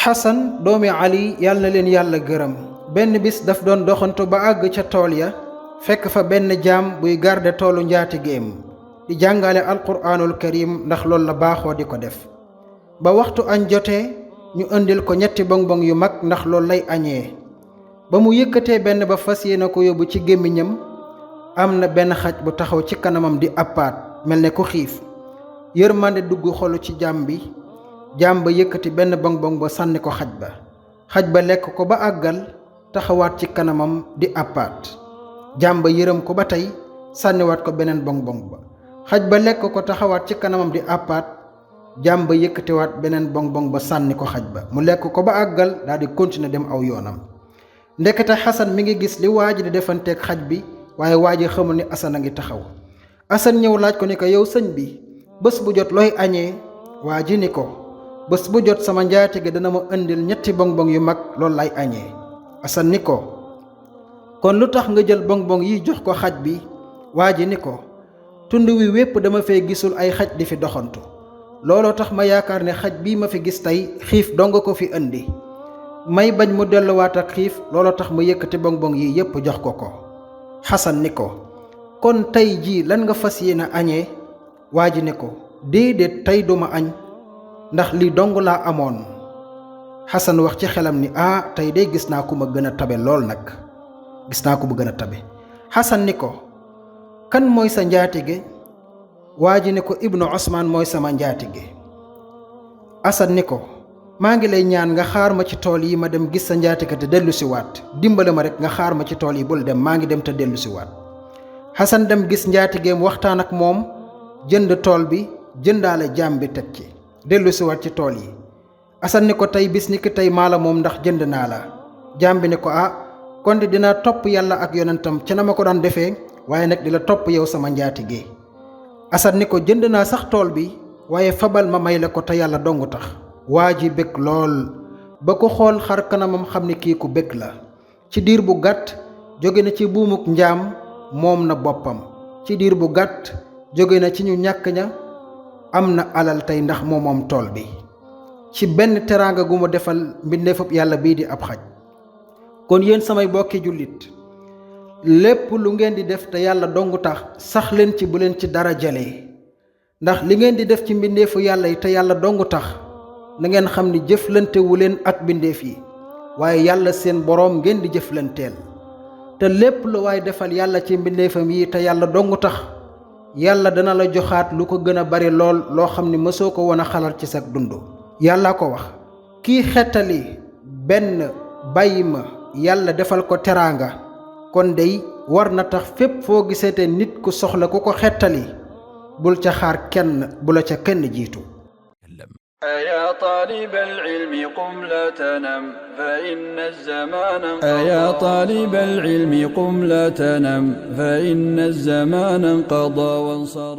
xasan doomi ali yàlla na leen yàlla gërëm benn bis daf doon doxantu ba àgg ca tool ya fekk fa benn jaam buy garde toolu njaatigéem di jàngale alquraanul karim ndax loolu la baaxoo di ko def ba waxtu añ jotee ñu indil ko ñetti bonbon yu mag ndax loolu lay añee ba mu yëkkatee benn ba fas yéene ko yóbbu ci gémmiñam am na benn xaj bu taxaw ci kanamam di appaat mel ne ku xiif yërmande dugg xolu ci jaam ba yëkkati benn bonbon ba sànni ko xaj ba lekk ko ba àggal taxawaat ci kanamam di appaat jaam ba yërëm ko ba tey sànniwaat ko beneen bonbon ba xaj ba lekk ko taxawaat ci kanamam di appaat jaam ba yëkkatiwaat beneen bonbon ba sànni ko xaj ba mu lekk ko ba àggal daal di continuer dem aw yoonam ndekete xasan mi ngi gis li waa ji di defanteeg xaj bi waaye waa ji xamul ni asan a ngi taxaw asan ñëw laaj ko ni ko yow sëñ bi bés bu jot looy añee waa ji ni ko bés bu jot sama njaatige dana ma indil ñetti bonbon yu mag loolu lay añee asan ni ko kon lu tax nga jël bonbon yi jox ko xaj bi waa ji ni ko tund wi wépp dama fee gisul ay xaj di fi doxantu looloo tax ma yaakaar ne xaj bii ma fi gis tey xiif dong ko fi indi may bañ mu delluwaat ak xiif looloo tax ma yëkkati bonbon yi yépp jox ko xasan ni ko kon tey jii lan nga fas yéene añee waa ji ni ko déedéet tey duma añ ndax lii dong laa amoon xasan wax ci xelam ni tey de gis naa ku ma gën a tabe lool nag gis naa ko bu gën a tabe xasan ni ko kan mooy sa njaatige waa ji ni ko ibnu osmaan mooy sama njaatige asan ni ko maa ngi lay ñaan nga xaar ma ci tool yi ma dem gis sa njaatige te dellu si waat dimbale ma rek nga xaar ma ci tool yi bul dem maa ngi dem te dellu si waat xasan dem gis njaatigeem waxtaan ak moom jënd tool bi jëndaale jaam bi teg ci dellu si waat ci tool yi asan ni ko tey bis ni ki tey maa la moom ndax jënd naa la jaam bi ni ko kon de dinaa topp yàlla ak yonentam ci na ma ko daan defee waaye nag di la topp yow sama njaatige asan ni ko jënd naa sax tool bi waaye fabal ma may la ko te yàlla dong tax waa ji bég lool ba ko xool xar kanamam xam ni kii ku bég la ci diir bu gàtt jóge na ci buumuk njaam moom na boppam ci diir bu gàtt jóge na ci ñu ñàkk ña am na alal tey ndax moom tool bi ci benn teraanga gu mu defal mbindeefub yàlla bii di ab xaj kon yéen samay bokki jullit lépp lu ngeen di def te yàlla dong tax sax leen ci bu leen ci dara jëlee ndax li ngeen di def ci mbindeefu yàlla yi te yàlla dong tax na ngeen xam ni jëflantewu leen ak mbindeef yi waaye yàlla seen boroom ngeen di jëflanteel te lépp lu waay defal yàlla ci mbindeefam yi te yàlla dong tax yàlla dana la joxaat lu ko gën a bari lool loo xam ni mësoo ko woon a xalaat ci sa dund yàlla ko wax kii xettali benn bàyyi ma yàlla defal ko teraanga kon dey war na tax fépp foo gisete nit ku soxla ku ko xettali bul ca xaar kenn bu la ca kenn jiitu أيا طالب العلم قم لا تنم فإن الزمان أيا طالب العلم قم لا تنم فإن الزمان انقضى وانصرم